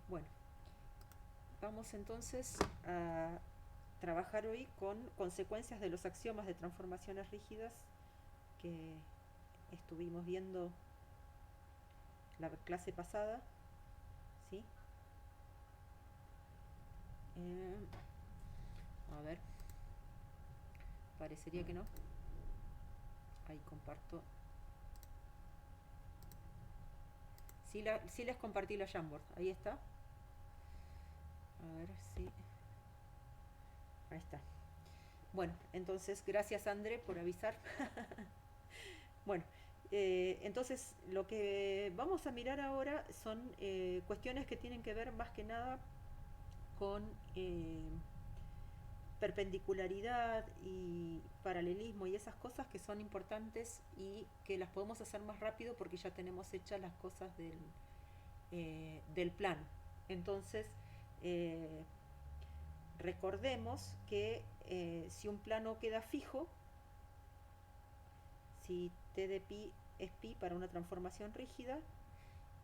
Bueno, vamos entonces a trabajar hoy con consecuencias de los axiomas de transformaciones rígidas que estuvimos viendo la clase pasada, ¿sí? Eh, a ver, parecería que no. Ahí comparto. Sí les compartí la Jamboard, ahí está. A ver si... Ahí está. Bueno, entonces gracias André por avisar. Bueno, entonces lo que vamos a mirar ahora son cuestiones que tienen que ver más que nada con perpendicularidad y paralelismo y esas cosas que son importantes y que las podemos hacer más rápido porque ya tenemos hechas las cosas del plano. Entonces, eh, recordemos que si un plano queda fijo, si t de pi es pi para una transformación rígida,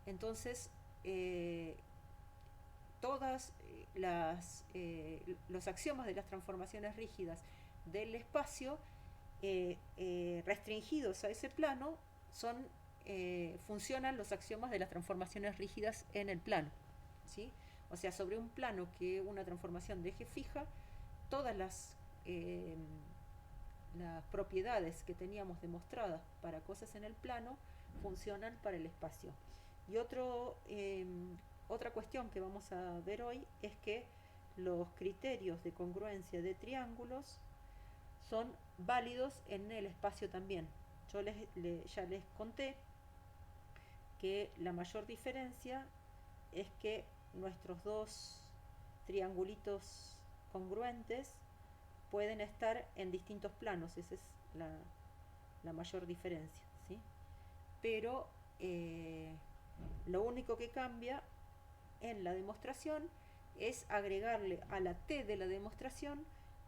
entonces todas los axiomas de las transformaciones rígidas del espacio restringidos a ese plano funcionan los axiomas de las transformaciones rígidas en el plano, ¿sí? O sea, sobre un plano que una transformación de eje fija, todas las propiedades que teníamos demostradas para cosas en el plano funcionan para el espacio. Y otra cuestión que vamos a ver hoy es que los criterios de congruencia de triángulos son válidos en el espacio también. Yo ya les conté que la mayor diferencia es que nuestros dos triangulitos congruentes pueden estar en distintos planos, esa es la mayor diferencia, ¿sí? Pero lo único que cambia en la demostración es agregarle a la t de la demostración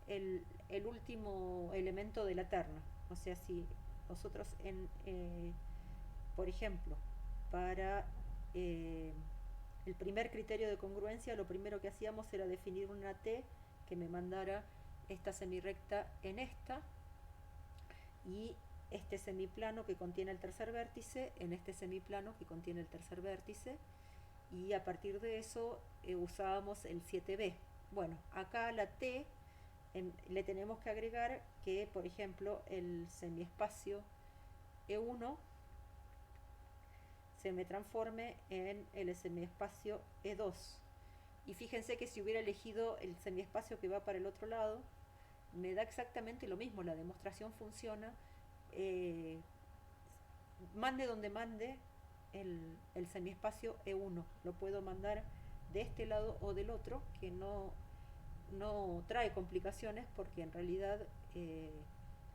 el último elemento de la terna. O sea, si nosotros por ejemplo, para el primer criterio de congruencia, lo primero que hacíamos era definir una t que me mandara esta semirrecta en esta y este semiplano que contiene el tercer vértice en este semiplano que contiene el tercer vértice, y a partir de eso usábamos el 7b. Bueno, acá la t le tenemos que agregar que, por ejemplo, el semiespacio E1 se me transforme en el semiespacio E2. Y fíjense que si hubiera elegido el semiespacio que va para el otro lado, me da exactamente lo mismo, la demostración funciona, eh, mande donde mande el semiespacio E1, lo puedo mandar de este lado o del otro, que no trae complicaciones porque en realidad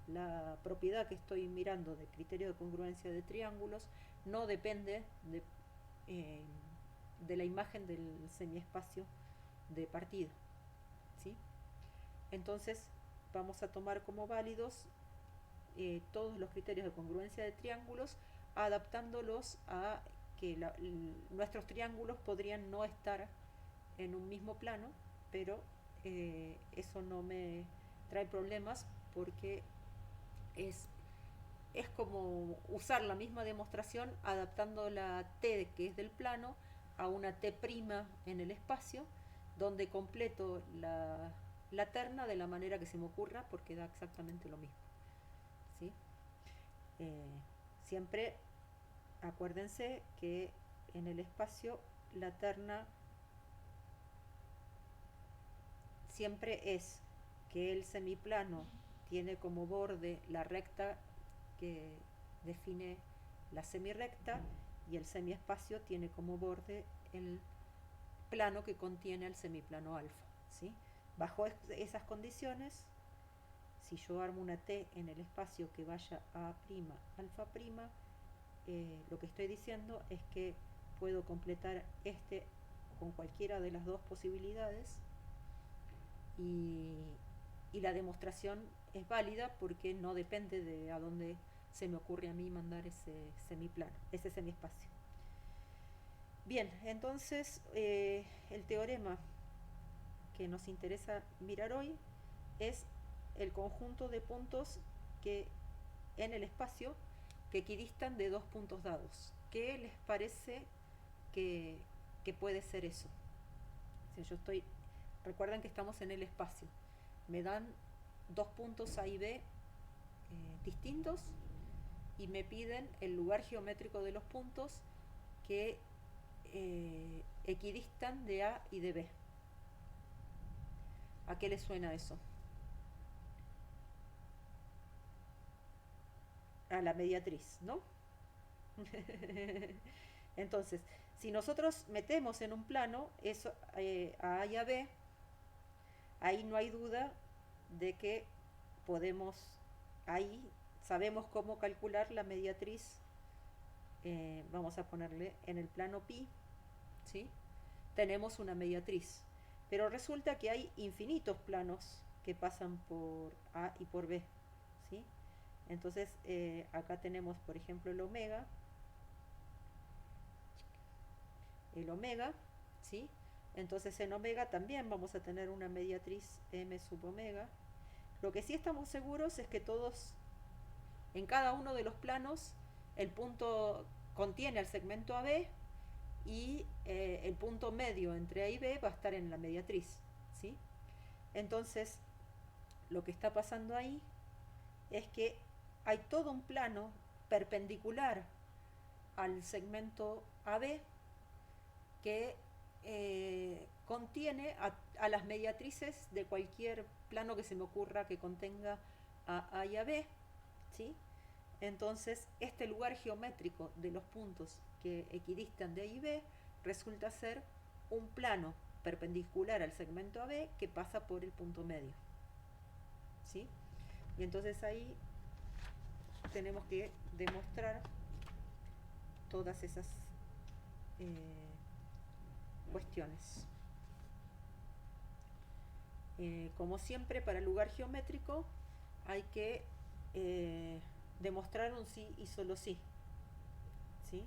la propiedad que estoy mirando de criterio de congruencia de triángulos no depende eh, de la imagen del semiespacio de partida, ¿sí? Entonces vamos a tomar como válidos todos los criterios de congruencia de triángulos, adaptándolos a que nuestros triángulos podrían no estar en un mismo plano, pero eso no me trae problemas porque es, es como usar la misma demostración adaptando la t que es del plano a una t' en el espacio, donde completo la terna de la manera que se me ocurra porque da exactamente lo mismo, ¿sí? Eh, Siempre acuérdense que en el espacio la terna siempre es que el semiplano tiene como borde la recta que define la semirrecta y el semiespacio tiene como borde el plano que contiene el semiplano alfa, ¿sí? Bajo esas condiciones, si yo armo una t en el espacio que vaya a' alfa', lo que estoy diciendo es que puedo completar este con cualquiera de las dos posibilidades y, y la demostración es válida porque no depende de a dónde se me ocurre a mí mandar ese semiplano, ese semiespacio. Bien, entonces el teorema que nos interesa mirar hoy es el conjunto de puntos que en el espacio que equidistan de dos puntos dados. ¿Qué les parece que, que puede ser eso? Si yo estoy, recuerden que estamos en el espacio, me dan dos puntos A y B distintos y me piden el lugar geométrico de los puntos que equidistan de A y de B. ¿A qué les suena eso? A la mediatriz, ¿no? Entonces, si nosotros metemos en un plano eso, a A y a B, ahí no hay duda de que podemos, ahí sabemos cómo calcular la mediatriz. Vamos a ponerle en el plano pi, ¿sí? Tenemos una mediatriz, pero resulta que hay infinitos planos que pasan por A y por B, ¿sí? Entonces acá tenemos por ejemplo el omega, ¿sí? Entonces en omega también vamos a tener una mediatriz m sub omega. Lo que sí estamos seguros es que todos, en cada uno de los planos, el punto contiene al segmento AB y el punto medio entre A y B va a estar en la mediatriz, ¿sí? Entonces, lo que está pasando ahí es que hay todo un plano perpendicular al segmento AB que contiene a las mediatrices de cualquier plano que se me ocurra que contenga a y a B, ¿sí? Entonces, este lugar geométrico de los puntos que equidistan de A y B resulta ser un plano perpendicular al segmento AB que pasa por el punto medio, ¿sí? Y entonces ahí tenemos que demostrar todas esas cuestiones. Como siempre, para el lugar geométrico hay que demostrar un sí y solo sí, ¿sí?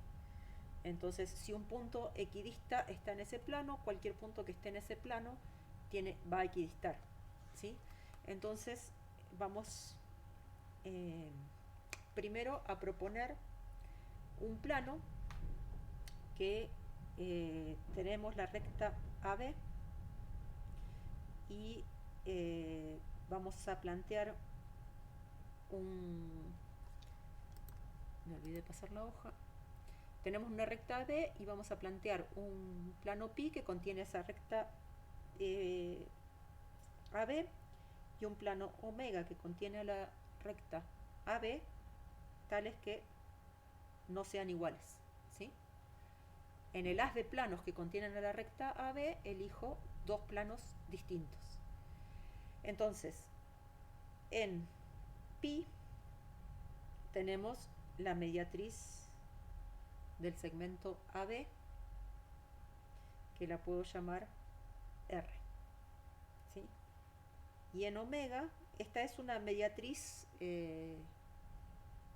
Entonces, si un punto equidista está en ese plano, cualquier punto que esté en ese plano va a equidistar, ¿sí? Entonces, vamos primero a proponer un plano que tenemos la recta AB y vamos a plantear me olvidé de pasar la hoja. Tenemos una recta AB y vamos a plantear un plano pi que contiene esa recta AB y un plano omega que contiene la recta AB, tales que no sean iguales, ¿sí? En el haz de planos que contienen a la recta AB elijo dos planos distintos. Entonces, en pi tenemos la mediatriz del segmento AB, que la puedo llamar R, ¿sí? Y en omega, esta es una mediatriz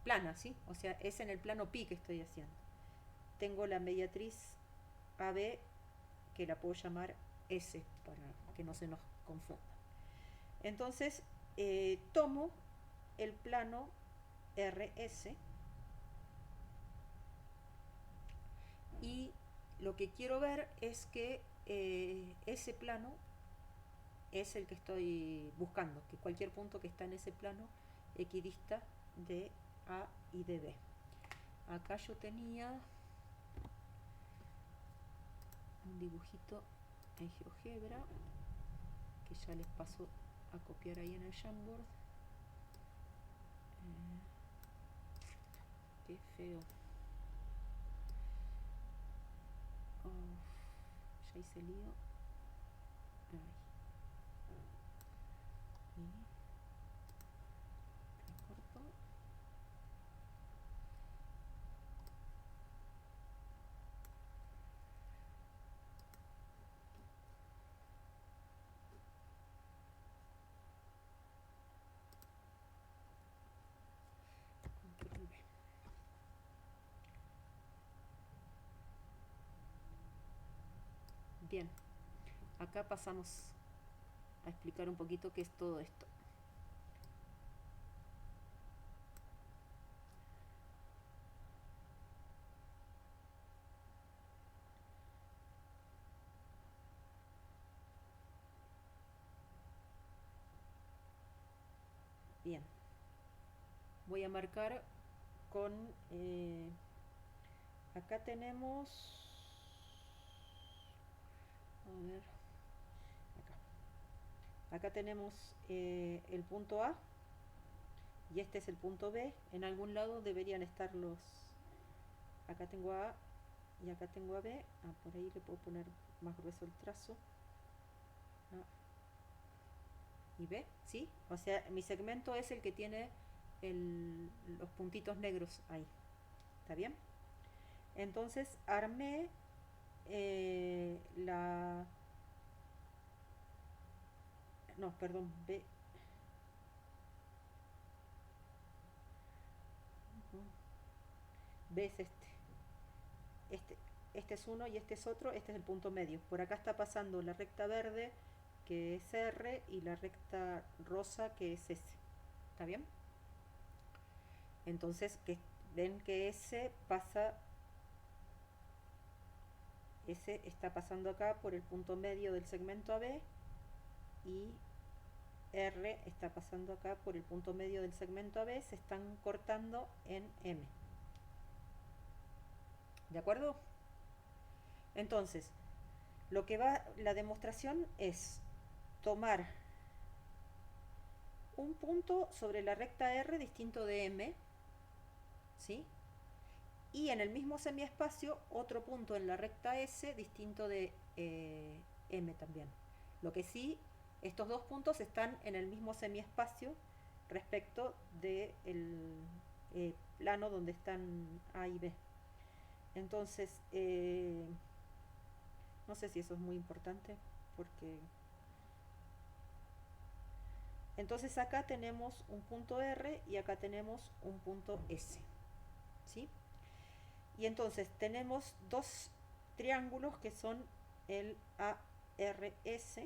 plana, ¿sí? O sea, es en el plano pi que estoy haciendo. Tengo la mediatriz AB, que la puedo llamar S, para que no se nos confunda. Entonces, tomo el plano RS y lo que quiero ver es que ese plano es el que estoy buscando, que cualquier punto que está en ese plano equidista de A y de B. Acá yo tenía un dibujito en GeoGebra que ya les paso a copiar ahí en el Jamboard. Qué feo. Ya hice lío. Ahí. Y recorto. Control V. Bien, acá pasamos a explicar un poquito qué es todo esto. Bien, voy a marcar con... acá tenemos... A ver, acá tenemos el punto A y este es el punto B. En algún lado deberían estar los... Acá tengo A y acá tengo a B. Por ahí le puedo poner más grueso el trazo. A y B, ¿sí? O sea, mi segmento es el que tiene los puntitos negros ahí. ¿Está bien? Entonces armé la... No, perdón, B. B es este. Este, este es uno y este es otro. Este es el punto medio. Por acá está pasando la recta verde, que es R, y la recta rosa, que es S. ¿Está bien? Entonces, ven que S pasa... S está pasando acá por el punto medio del segmento AB y R está pasando acá por el punto medio del segmento AB, se están cortando en M. ¿De acuerdo? Entonces, lo que va, la demostración es tomar un punto sobre la recta R distinto de M, ¿sí? Y en el mismo semiespacio otro punto en la recta S distinto de M también. Lo que sí, estos dos puntos están en el mismo semiespacio respecto del plano donde están A y B. Entonces, no sé si eso es muy importante, porque... Entonces acá tenemos un punto R y acá tenemos un punto S, ¿sí? Y entonces tenemos dos triángulos que son el ARS,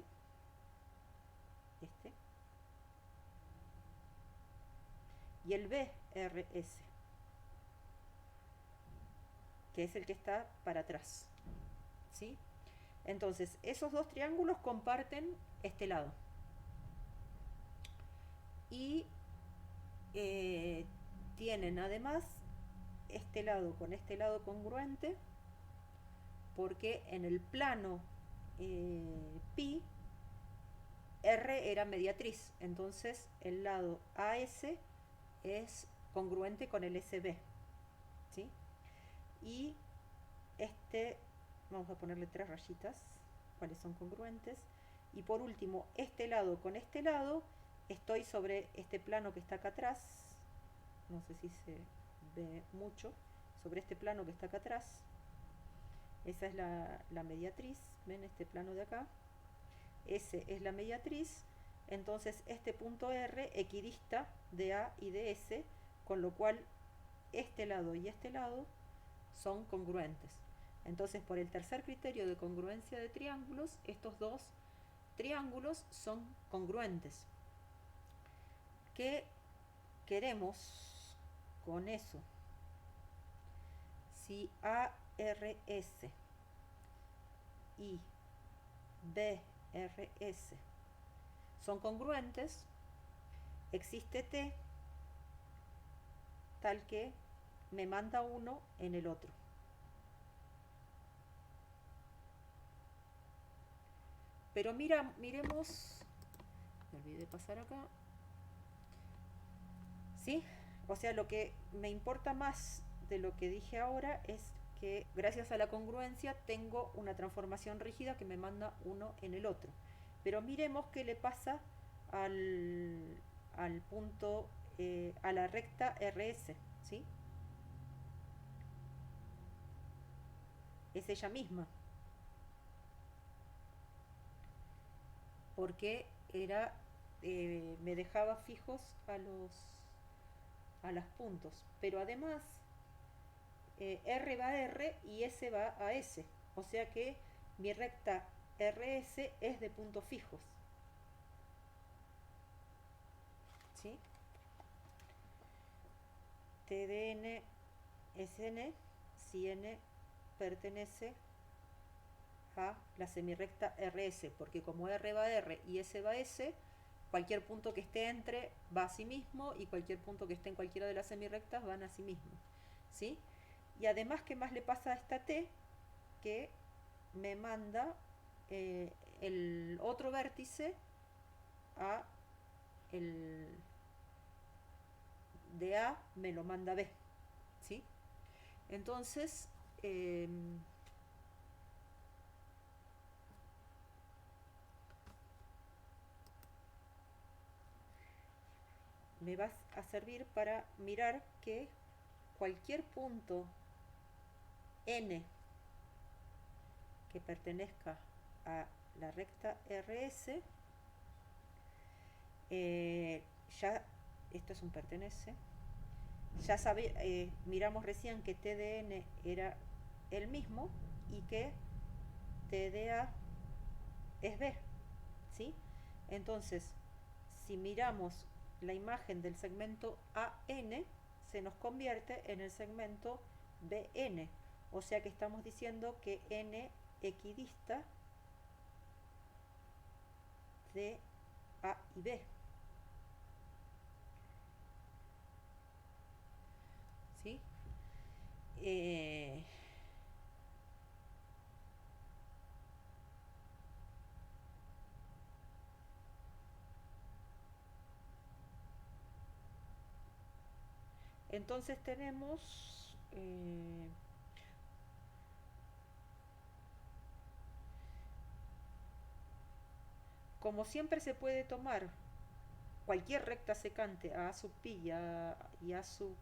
este, y el BRS, que es el que está para atrás, ¿sí? Entonces, esos dos triángulos comparten este lado. Y tienen además este lado con este lado congruente, porque en el plano pi, R era mediatriz, entonces el lado AS es congruente con el SB, ¿sí? Y este, vamos a ponerle 3 rayitas, cuáles son congruentes. Y por último, este lado con este lado, estoy sobre este plano que está acá atrás, no sé si se ve mucho, sobre este plano que está acá atrás. Esa es la mediatriz, ven este plano de acá. S es la mediatriz, entonces este punto R equidista de A y de S, con lo cual este lado y este lado son congruentes. Entonces, por el tercer criterio de congruencia de triángulos, estos dos triángulos son congruentes. ¿Qué queremos con eso? Si ARS y BRS son congruentes, existe T tal que me manda uno en el otro. Pero miremos, me olvidé de pasar acá, ¿sí? O sea, lo que me importa más de lo que dije ahora es que gracias a la congruencia tengo una transformación rígida que me manda uno en el otro. Pero miremos qué le pasa al punto, a la recta RS, ¿sí? Es ella misma, porque era, me dejaba fijos a los puntos, pero además R va a R y S va a S, o sea que mi recta RS es de puntos fijos, ¿sí? TDN SN si n pertenece a la semirrecta RS, porque como R va a R y S va a S, cualquier punto que esté entre va a sí mismo y cualquier punto que esté en cualquiera de las semirrectas van a sí mismo, ¿sí? Y además, ¿qué más le pasa a esta T? Que me manda el otro vértice a el de A, me lo manda B, ¿sí? Entonces, me va a servir para mirar que cualquier punto n que pertenezca a la recta RS, ya, esto es un pertenece, ya miramos recién que TDN era el mismo y que TDA es B, ¿sí? Entonces, si miramos la imagen del segmento AN, se nos convierte en el segmento BN. O sea que estamos diciendo que N equidista de A y B. ¿Sí? Entonces tenemos como siempre se puede tomar cualquier recta secante a sub pi y a sub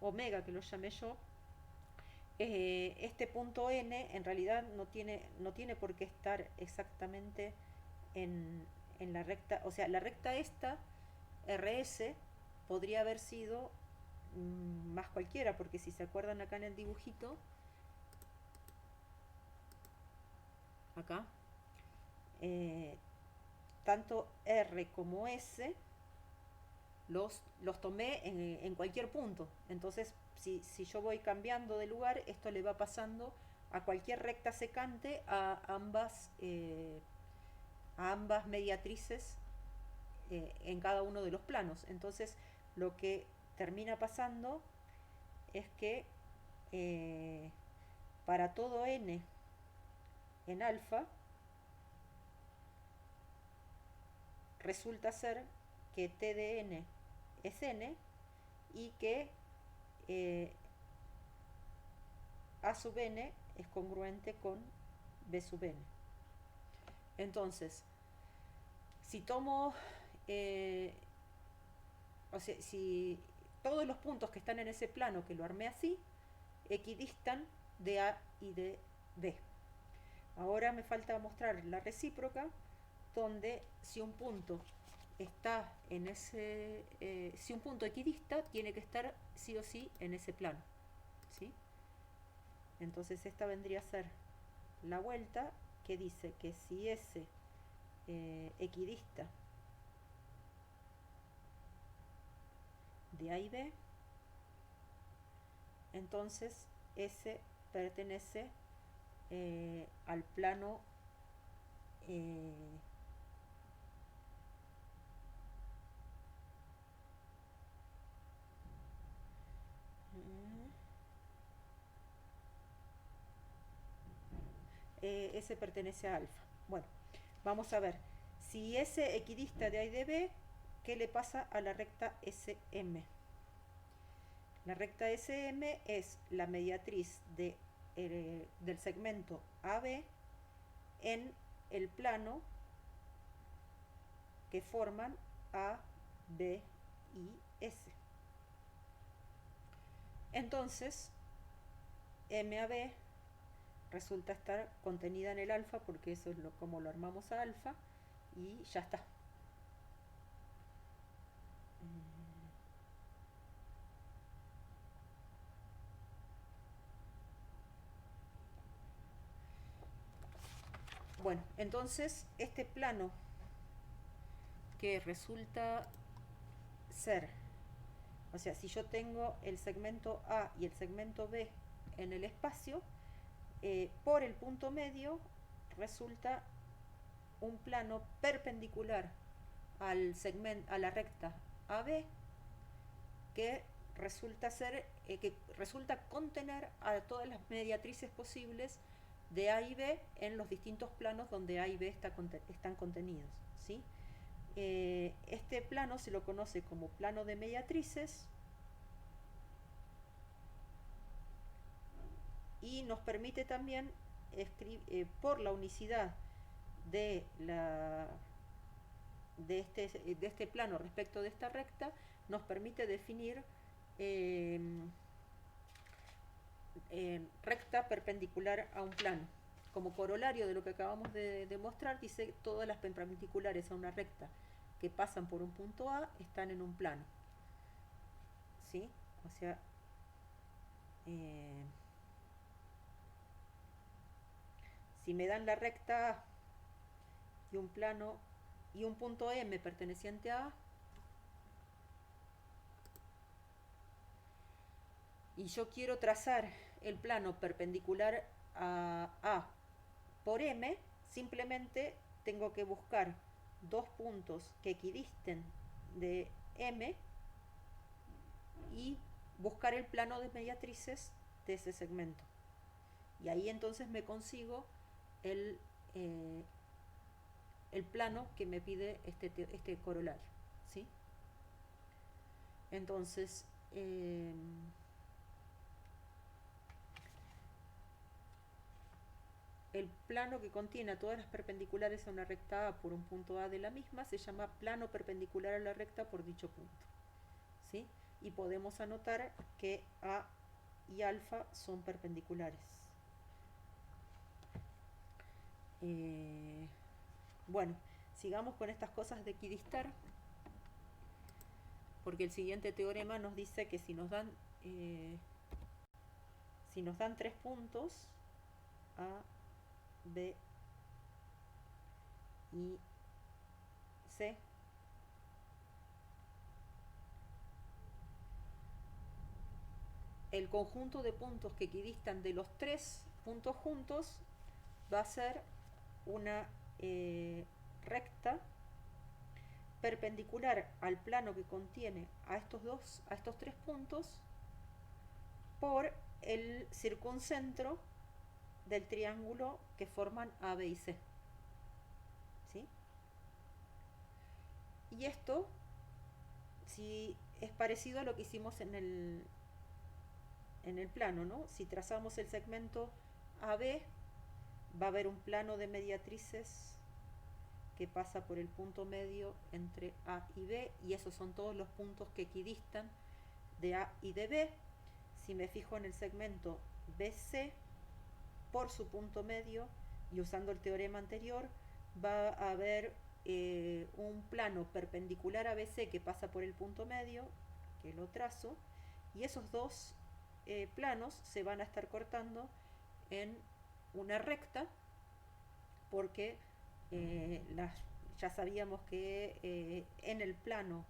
omega, que lo llamé yo, este punto n en realidad no tiene por qué estar exactamente en la recta, o sea, la recta esta, RS, podría haber sido más cualquiera, porque si se acuerdan acá en el dibujito, acá, eh, tanto R como S los tomé en cualquier punto. Entonces, si yo voy cambiando de lugar, esto le va pasando a cualquier recta secante a ambas mediatrices en cada uno de los planos. Entonces, lo que termina pasando es que para todo n en alfa, resulta ser que T de n es n y que eh, A sub n es congruente con B sub n. Entonces, si tomo, o sea, si todos los puntos que están en ese plano, que lo armé así, equidistan de A y de B. Ahora me falta mostrar la recíproca, donde si un punto está en ese, si un punto equidista, tiene que estar sí o sí en ese plano, ¿sí? Entonces esta vendría a ser la vuelta, que dice que si S equidista de A y B, entonces S pertenece al plano S pertenece a alfa. Bueno, vamos a ver. Si S equidista de A y de B, ¿qué le pasa a la recta SM? La recta SM es la mediatriz del segmento AB en el plano que forman A, B y S. Entonces, MAB resulta estar contenida en el alfa, porque eso es como lo armamos a alfa, y ya está. Bueno, entonces este plano que resulta ser, o sea, si yo tengo el segmento A y el segmento B en el espacio, por el punto medio resulta un plano perpendicular al segmento, a la recta AB, que resulta ser, que resulta contener a todas las mediatrices posibles de A y B en los distintos planos donde A y B están contenidos, ¿sí? Este plano se lo conoce como plano de mediatrices y nos permite también por la unicidad de, la, de este plano respecto de esta recta, nos permite definir eh, recta perpendicular a un plano. Como corolario de lo que acabamos de demostrar, dice todas las perpendiculares a una recta que pasan por un punto A están en un plano. ¿Sí? O sea, eh, si me dan la recta A y un plano y un punto M perteneciente a A, y yo quiero trazar el plano perpendicular a A por M, simplemente tengo que buscar dos puntos que equidisten de M y buscar el plano de mediatrices de ese segmento. Y ahí entonces me consigo el, eh, el plano que me pide este corolario. ¿Sí? Entonces, el plano que contiene a todas las perpendiculares a una recta A por un punto A de la misma se llama plano perpendicular a la recta por dicho punto. ¿Sí? Y podemos anotar que A y alfa son perpendiculares. Bueno, sigamos con estas cosas de equidistar, porque el siguiente teorema nos dice que si nos dan 3 puntos, A, B y C, el conjunto de puntos que equidistan de los 3 puntos juntos va a ser una recta perpendicular al plano que contiene a estos 3 puntos por el circuncentro del triángulo que forman A, B y C. ¿Sí? Y esto si es parecido a lo que hicimos en el plano, ¿no? Si trazamos el segmento AB, va a haber un plano de mediatrices que pasa por el punto medio entre A y B, y esos son todos los puntos que equidistan de A y de B. Si me fijo en el segmento BC, por su punto medio, y usando el teorema anterior, va a haber un plano perpendicular a BC que pasa por el punto medio, que lo trazo, y esos dos planos se van a estar cortando en una recta, porque ya sabíamos que en el plano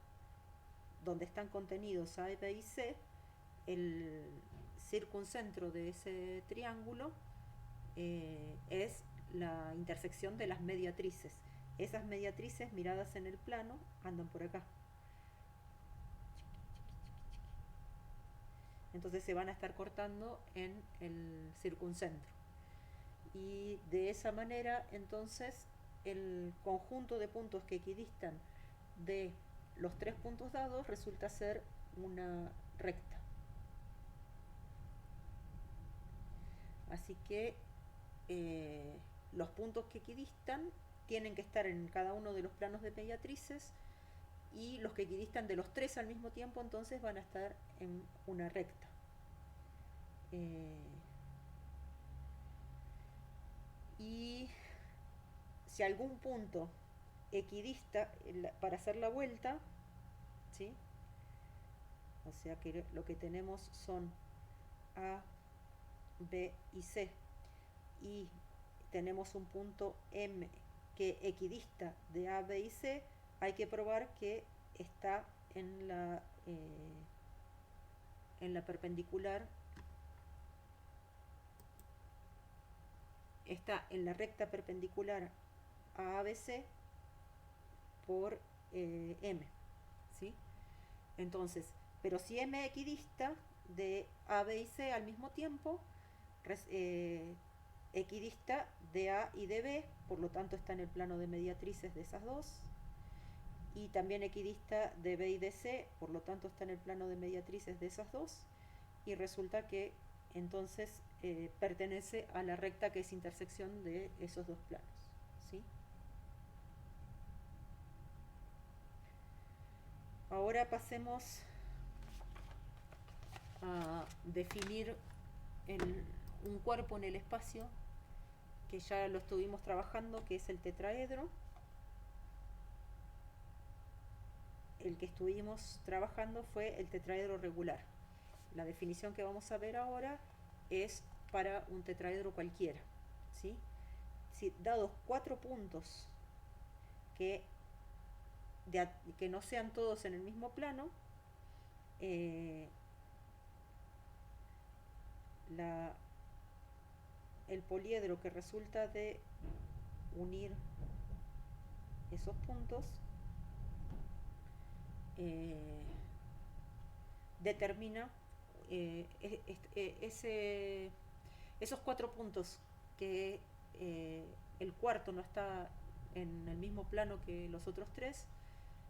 donde están contenidos A, B y C, el circuncentro de ese triángulo es la intersección de las mediatrices. Esas mediatrices miradas en el plano andan por acá. Entonces se van a estar cortando en el circuncentro. Y de esa manera, entonces, el conjunto de puntos que equidistan de los 3 puntos dados resulta ser una recta. Así que los puntos que equidistan tienen que estar en cada uno de los planos de mediatrices, y los que equidistan de los 3 al mismo tiempo entonces van a estar en una recta. Y si algún punto equidista para hacer la vuelta, ¿sí? O sea que lo que tenemos son A, B y C, y tenemos un punto M que equidista de A, B y C, hay que probar que está en la perpendicular, está en la recta perpendicular a ABC por M, ¿sí? Entonces, pero si M es equidista de A, B y C al mismo tiempo, equidista de A y de B, por lo tanto está en el plano de mediatrices de esas dos, y también equidista de B y de C, por lo tanto está en el plano de mediatrices de esas dos, y resulta que entonces pertenece a la recta que es intersección de esos dos planos, ¿sí? Ahora pasemos a definir un cuerpo en el espacio que ya lo estuvimos trabajando, que es el tetraedro. El que estuvimos trabajando fue el tetraedro regular. La definición que vamos a ver ahora es para un tetraedro cualquiera, ¿sí? Si dados 4 puntos que, que no sean todos en el mismo plano, el poliedro que resulta de unir esos puntos determina esos 4 puntos que el cuarto no está en el mismo plano que los otros 3,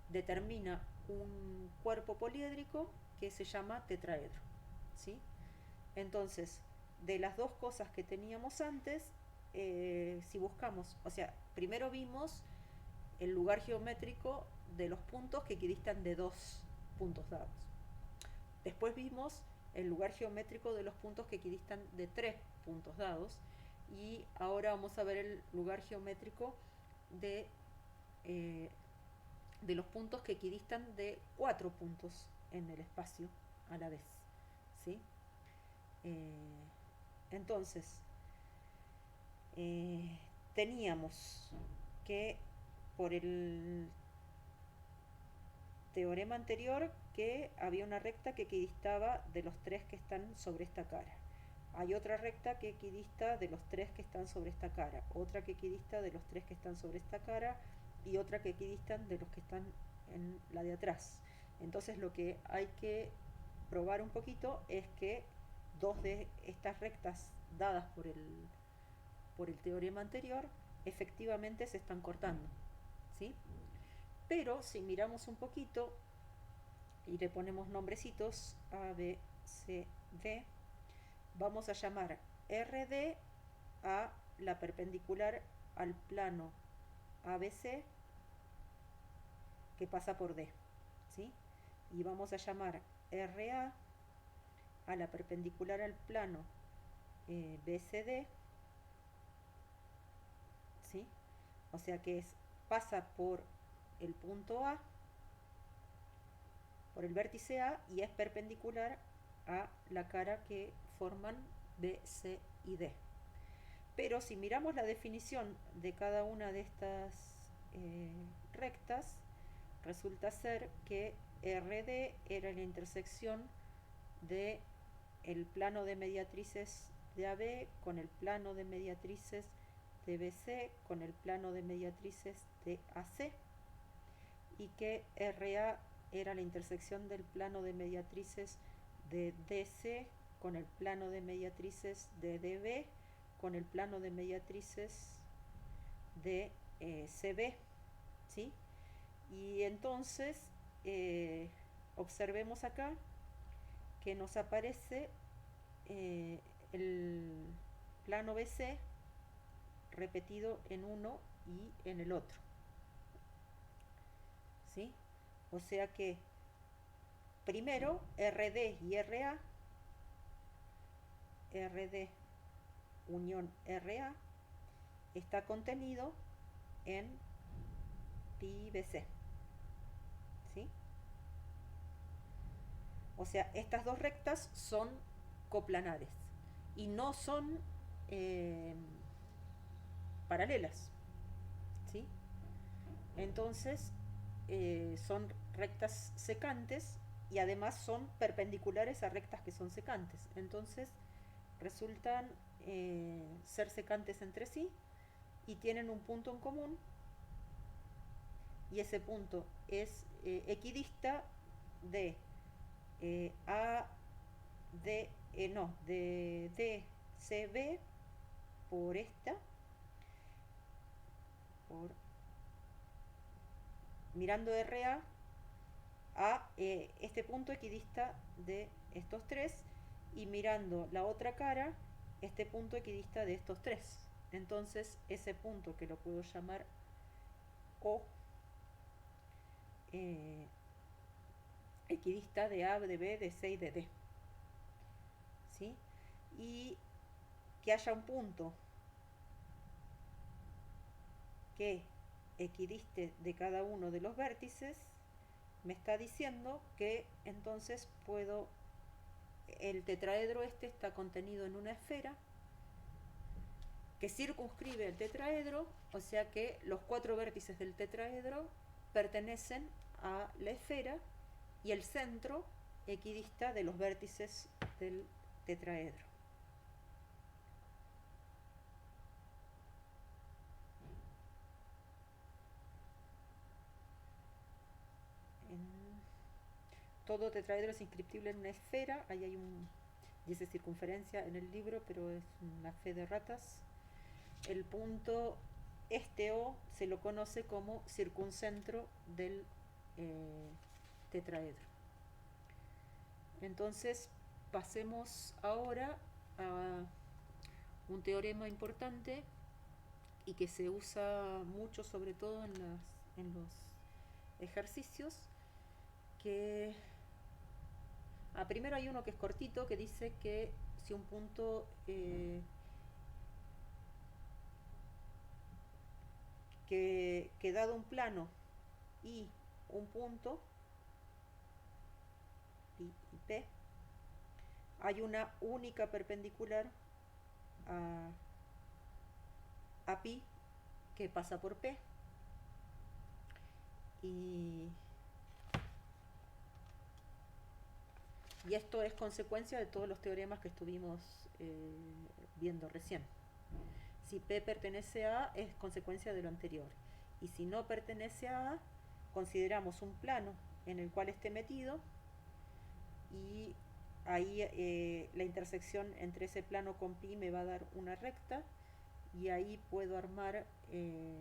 determina un cuerpo poliédrico que se llama tetraedro, ¿sí? Entonces, de las dos cosas que teníamos antes, si buscamos, o sea, primero vimos el lugar geométrico de los puntos que equidistan de 2 puntos dados. Después vimos el lugar geométrico de los puntos que equidistan de 3 puntos dados. Y ahora vamos a ver el lugar geométrico de los puntos que equidistan de 4 puntos en el espacio a la vez, ¿sí? Entonces, teníamos que por el teorema anterior que había una recta que equidistaba de los 3 que están sobre esta cara. Hay otra recta que equidista de los 3 que están sobre esta cara, otra que equidista de los 3 que están sobre esta cara y otra que equidistan de los que están en la de atrás. Entonces lo que hay que probar un poquito es que dos de estas rectas dadas por el teorema anterior efectivamente se están cortando, ¿sí? Pero si miramos un poquito y le ponemos nombrecitos A, B, C, D, vamos a llamar RD a la perpendicular al plano ABC que pasa por D, ¿sí? Y vamos a llamar RA a la perpendicular al plano BCD, ¿sí? O sea que pasa por el punto A, por el vértice A, y es perpendicular a la cara que forman B, C y D. Pero si miramos la definición de cada una de estas rectas, resulta ser que RD era la intersección de el plano de mediatrices de AB con el plano de mediatrices de BC con el plano de mediatrices de AC, y que RA era la intersección del plano de mediatrices de DC con el plano de mediatrices de DB con el plano de mediatrices de CB, ¿sí? Y entonces observemos acá que nos aparece el plano BC repetido en uno y en el otro, ¿sí? O sea que primero RD y RD unión RA está contenido en pi BC, ¿sí? O sea, estas dos rectas son coplanares y no son paralelas, ¿sí? Entonces son rectas secantes y además son perpendiculares a rectas que son secantes. Entonces resultan ser secantes entre sí y tienen un punto en común, y ese punto es equidista de A de no, de DCB por esta, por mirando RA a este punto equidista de estos tres, y mirando la otra cara este punto equidista de estos tres. Entonces ese punto, que lo puedo llamar O, eh, equidista de A, de B, de C y de D, ¿sí? Y que haya un punto que equidiste de cada uno de los vértices me está diciendo que entonces puedo, el tetraedro este está contenido en una esfera que circunscribe el tetraedro, o sea que los 4 vértices del tetraedro pertenecen a la esfera y el centro equidista de los vértices del tetraedro. Todo tetraedro es inscriptible en una esfera. Ahí hay dice circunferencia en el libro, pero es una fe de ratas. El punto este O se lo conoce como circuncentro del tetraedro. Entonces pasemos ahora a un teorema importante y que se usa mucho, sobre todo en los ejercicios, que primero hay uno que es cortito, que dice que si un punto que dado un plano y un punto y P, hay una única perpendicular a pi que pasa por P, y esto es consecuencia de todos los teoremas que estuvimos viendo recién. Si P pertenece a A, es consecuencia de lo anterior. Y si no pertenece a A, consideramos un plano en el cual esté metido, y ahí la intersección entre ese plano con pi me va a dar una recta, y ahí puedo armar el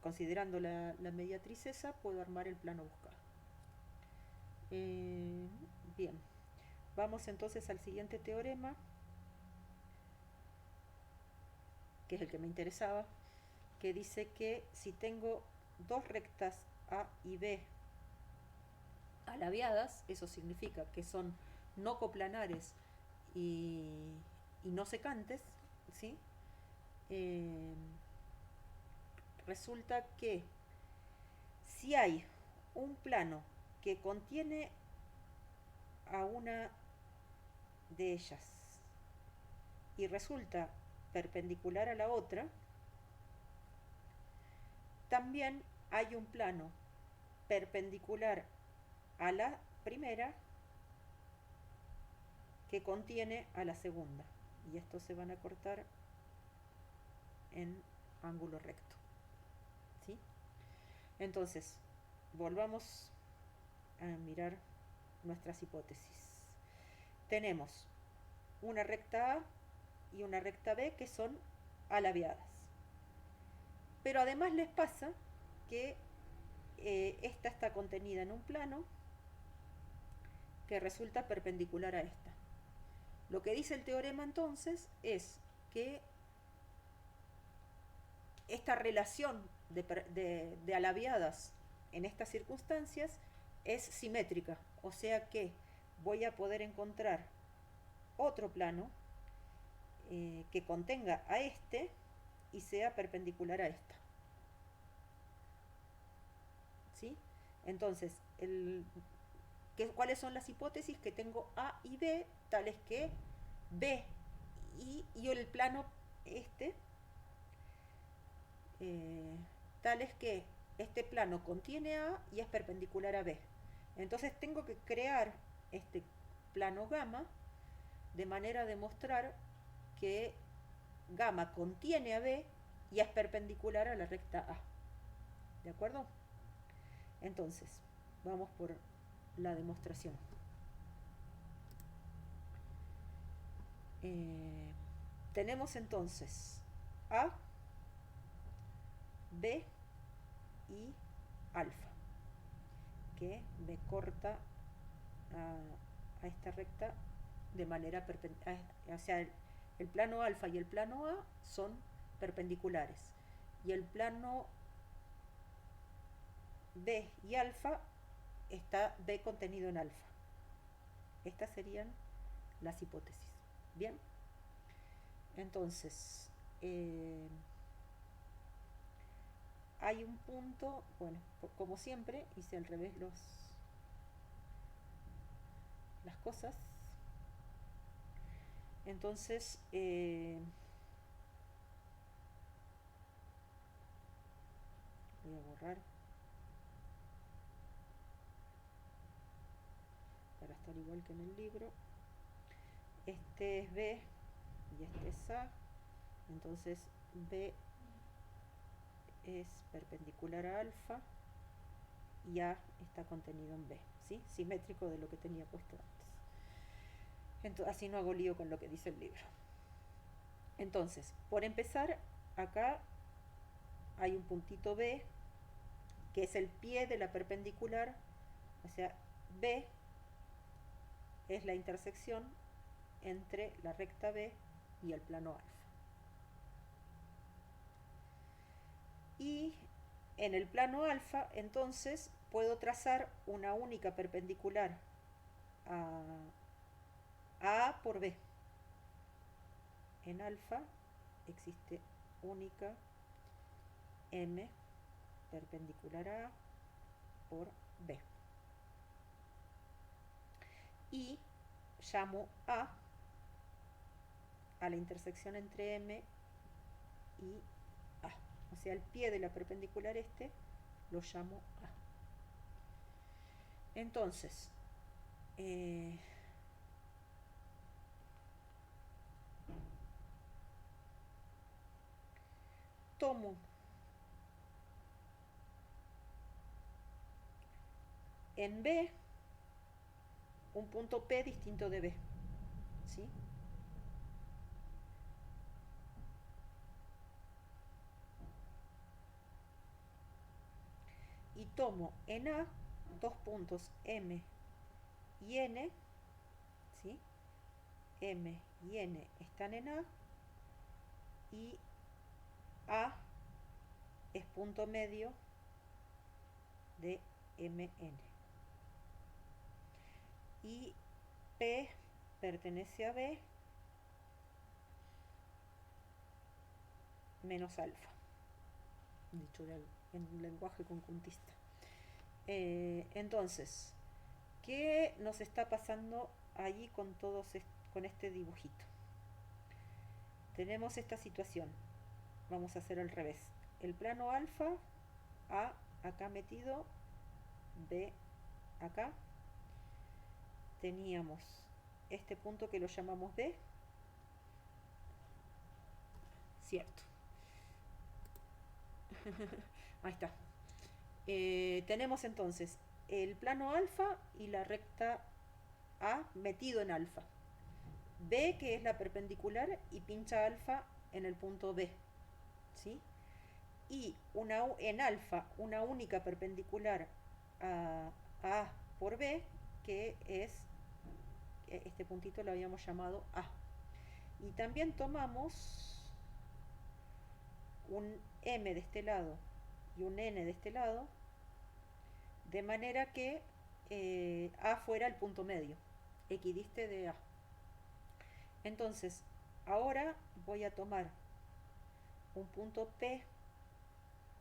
considerando la mediatriz esa, puedo armar el plano buscado. Bien, vamos entonces al siguiente teorema, que es el que me interesaba, que dice que si tengo dos rectas A y B alabeadas, eso significa que son no coplanares y no secantes, ¿sí? Resulta que si hay un plano que contiene a una de ellas y resulta perpendicular a la otra, también hay un plano perpendicular a la primera que contiene a la segunda, y estos se van a cortar en ángulo recto, ¿sí? Entonces, volvamos a mirar nuestras hipótesis. Tenemos una recta A y una recta B que son alabeadas, pero además les pasa que esta está contenida en un plano que resulta perpendicular a esta. Lo que dice el teorema entonces es que esta relación de alabeadas en estas circunstancias es simétrica, o sea que voy a poder encontrar otro plano que contenga a este y sea perpendicular a esta, ¿sí? Entonces, ¿cuáles son las hipótesis? Que tengo A y B, tales que B y el plano este, eh, tales que este plano contiene A y es perpendicular a B. Entonces tengo que crear este plano gamma de manera a demostrar que gamma contiene a B y es perpendicular a la recta A. ¿De acuerdo? Entonces, vamos por la demostración. Tenemos entonces A, B y alfa, que me corta a esta recta de manera perpendicular. O sea, el plano alfa y el plano A son perpendiculares. Y el plano B y alfa está B contenido en alfa. Estas serían las hipótesis. Bien, entonces hay un punto, bueno, como siempre hice al revés las cosas. Entonces voy a borrar para estar igual que en el libro. Este es B y este es A. Entonces B es perpendicular a alfa y A está contenido en B, ¿sí? Simétrico de lo que tenía puesto antes. Entonces, así no hago lío con lo que dice el libro. Entonces, por empezar, acá hay un puntito B, que es el pie de la perpendicular, o sea, B es la intersección entre la recta B y el plano alfa. Y en el plano alfa, entonces, puedo trazar una única perpendicular a A por B. En alfa existe única M perpendicular a A por B. Y llamo a la intersección entre M y A. O sea, el pie de la perpendicular este lo llamo A. Entonces, tomo en B un punto P distinto de B, ¿sí? Y tomo en A dos puntos M y N, ¿sí? M y N están en A y A es punto medio de MN. Y P pertenece a B menos alfa, dicho en un lenguaje conjuntista. Entonces, ¿qué nos está pasando allí con este dibujito? Tenemos esta situación. Vamos a hacer al revés. El plano alfa, A acá metido, B acá. Teníamos este punto que lo llamamos B. Cierto. Ahí está. Tenemos entonces el plano alfa y la recta A metido en alfa. B, que es la perpendicular, y pincha alfa en el punto B, ¿sí? Y en alfa una única perpendicular a A por B, que es, este puntito lo habíamos llamado A. Y también tomamos un M de este lado y un N de este lado, de manera que A fuera el punto medio, equidiste de A. Entonces, ahora voy a tomar un punto P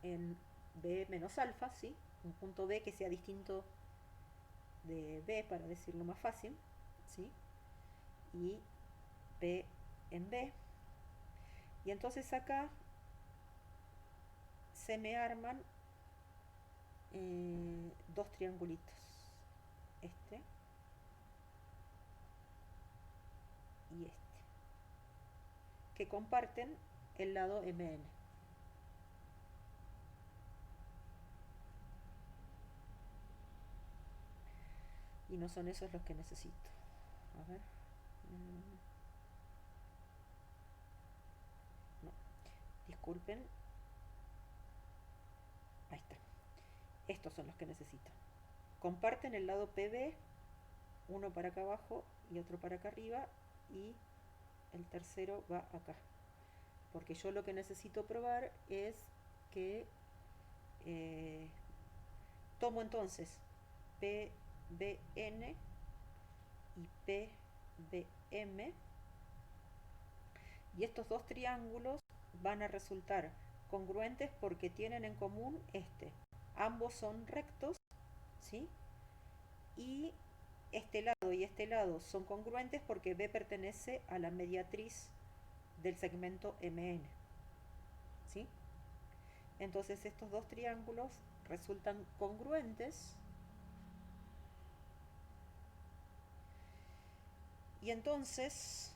en B menos alfa, ¿sí? un punto B que sea distinto de B, para decirlo más fácil, ¿sí? Y P en B. Y entonces acá se me arman dos triangulitos, este y este, que comparten el lado MN. Y no son esos los que necesito. A ver. No, disculpen. Ahí está. Estos son los que necesito. Comparten el lado PB, uno para acá abajo y otro para acá arriba, y el tercero va acá. Porque yo lo que necesito probar es que tomo entonces PBN y PBM, y estos dos triángulos van a resultar congruentes porque tienen en común ambos son rectos, ¿sí? Y este lado son congruentes porque B pertenece a la mediatriz del segmento MN, ¿sí? Entonces estos dos triángulos resultan congruentes, y entonces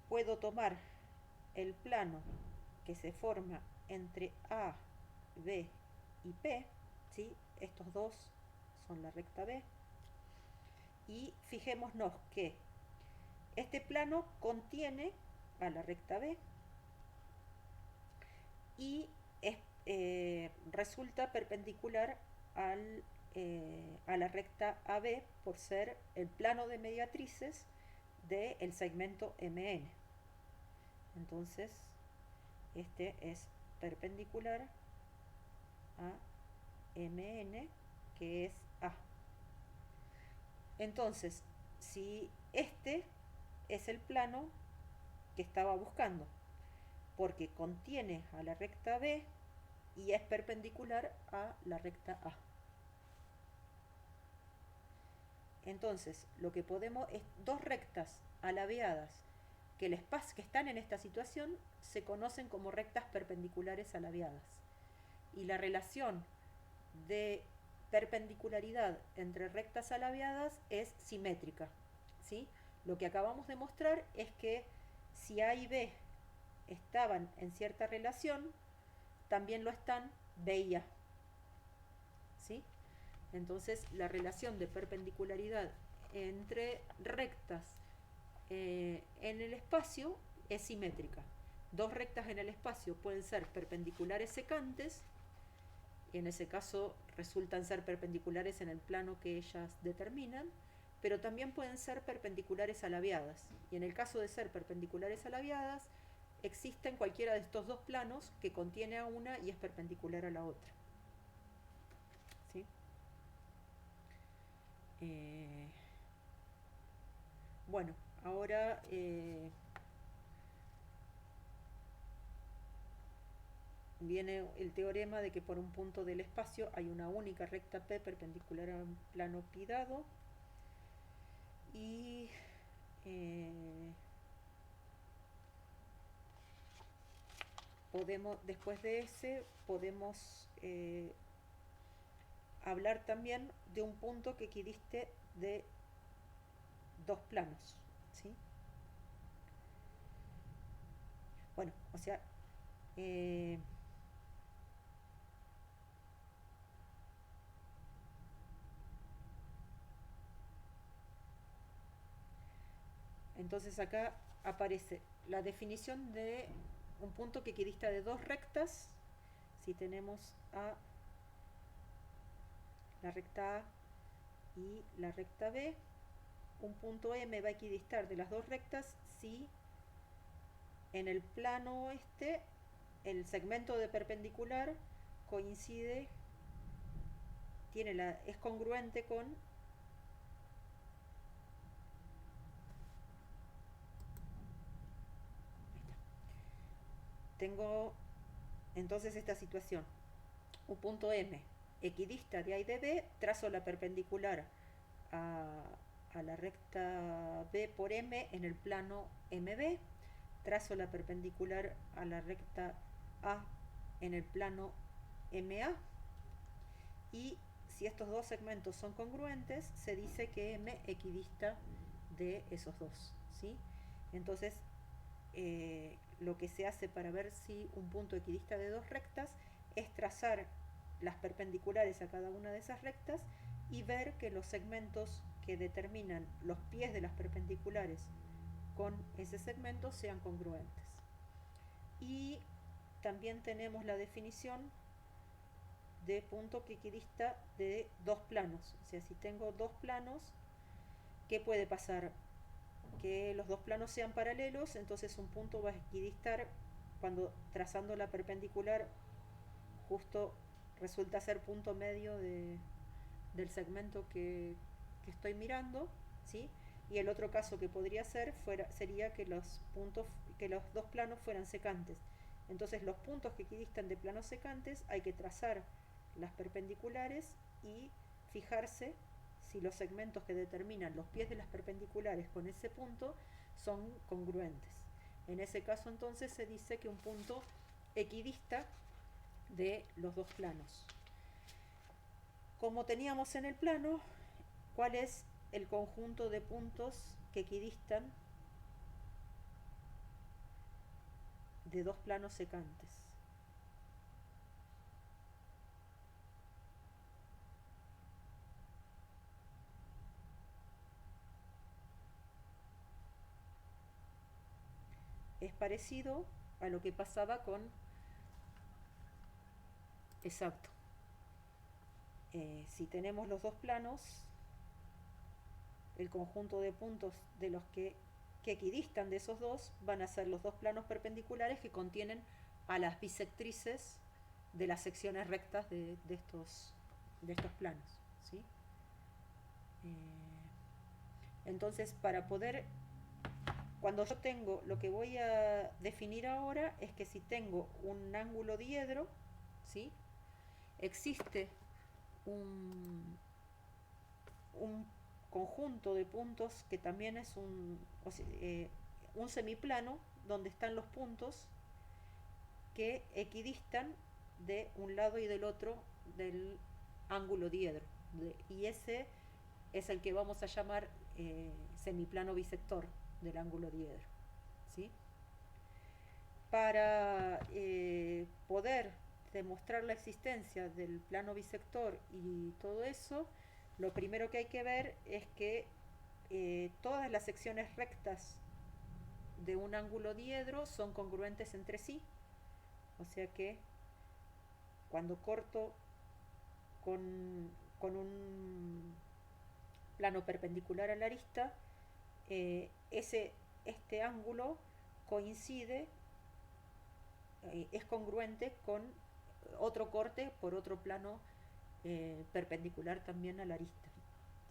puedo tomar el plano que se forma entre A, B y P, ¿sí? Estos dos son la recta B, y fijémonos que este plano contiene a la recta B y resulta perpendicular a la recta AB por ser el plano de mediatrices del segmento MN. Entonces, este es perpendicular a MN, que es A. Entonces, si este es el plano que estaba buscando, porque contiene a la recta B y es perpendicular a la recta A. Entonces, lo que podemos es dos rectas alabeadas que están en esta situación se conocen como rectas perpendiculares alabeadas. Y la relación de perpendicularidad entre rectas alabeadas es simétrica, ¿sí? Lo que acabamos de mostrar es que si A y B estaban en cierta relación, también lo están B y A, ¿sí? Entonces la relación de perpendicularidad entre rectas en el espacio es simétrica. Dos rectas en el espacio pueden ser perpendiculares secantes, y en ese caso resultan ser perpendiculares en el plano que ellas determinan, pero también pueden ser perpendiculares alabeadas. Y en el caso de ser perpendiculares alabeadas, existen cualquiera de estos dos planos que contiene a una y es perpendicular a la otra, ¿sí? Bueno, ahora viene el teorema de que por un punto del espacio hay una única recta P perpendicular a un plano pi dado, y después de ese, podemos hablar también de un punto que equidiste de dos planos, ¿sí? Bueno, o sea, eh, entonces acá aparece la definición de un punto que equidista de dos rectas. Si tenemos a la recta A y la recta B, un punto M va a equidistar de las dos rectas si en el plano el segmento de perpendicular coincide, es congruente con tengo entonces esta situación. Un punto M equidista de A y de B, trazo la perpendicular a, a la recta B por M en el plano MB, trazo la perpendicular a la recta A en el plano MA, y si estos dos segmentos son congruentes, se dice que M equidista de esos dos, ¿sí? Entonces, lo que se hace para ver si un punto equidista de dos rectas es trazar las perpendiculares a cada una de esas rectas y ver que los segmentos que determinan los pies de las perpendiculares con ese segmento sean congruentes. Y también tenemos la definición de punto que equidista de dos planos. O sea, si tengo dos planos, ¿qué puede pasar? Que los dos planos sean paralelos, entonces un punto va a equidistar cuando trazando la perpendicular justo resulta ser punto medio del segmento que estoy mirando, ¿sí? Y el otro caso que podría ser sería que que los dos planos fueran secantes. Entonces los puntos que equidistan de planos secantes hay que trazar las perpendiculares y fijarse si los segmentos que determinan los pies de las perpendiculares con ese punto son congruentes. En ese caso entonces se dice que un punto equidista de los dos planos. Como teníamos en el plano, ¿cuál es el conjunto de puntos que equidistan de dos planos secantes? Es parecido a lo que pasaba con... Exacto. Si tenemos los dos planos, el conjunto de puntos de los que equidistan de esos dos van a ser los dos planos perpendiculares que contienen a las bisectrices de las secciones rectas de estos planos, ¿sí? Entonces, para poder, cuando yo tengo, lo que voy a definir ahora es que si tengo un ángulo diedro, ¿sí? Existe un conjunto de puntos que también es un semiplano donde están los puntos que equidistan de un lado y del otro del ángulo diedro. Y ese es el que vamos a llamar semiplano bisector del ángulo diedro, ¿sí? Para poder demostrar la existencia del plano bisector y todo eso, lo primero que hay que ver es que todas las secciones rectas de un ángulo diedro son congruentes entre sí. O sea que cuando corto con un plano perpendicular a la arista, este ángulo coincide, es congruente con otro corte por otro plano perpendicular también a la arista,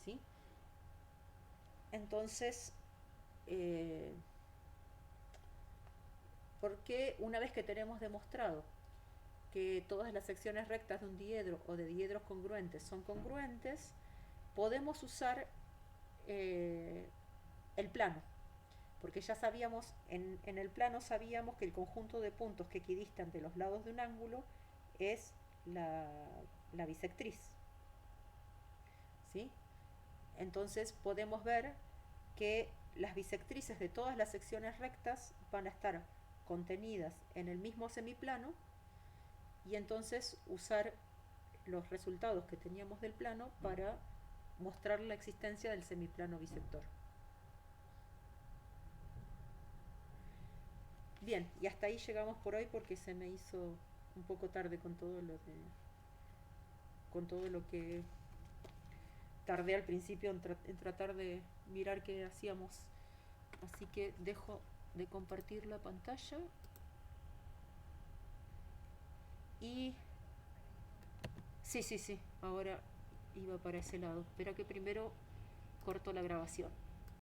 ¿sí? Entonces, porque una vez que tenemos demostrado que todas las secciones rectas de un diedro o de diedros congruentes son congruentes, podemos usar el plano, porque ya sabíamos, en el plano sabíamos que el conjunto de puntos que equidistan de los lados de un ángulo es la bisectriz, ¿sí? Entonces podemos ver que las bisectrices de todas las secciones rectas van a estar contenidas en el mismo semiplano, y entonces usar los resultados que teníamos del plano para mostrar la existencia del semiplano bisector. Bien, y hasta ahí llegamos por hoy porque se me hizo un poco tarde con todo lo que tardé al principio en tratar de mirar qué hacíamos. Así que dejo de compartir la pantalla y... Sí, ahora iba para ese lado. Espera que primero corto la grabación.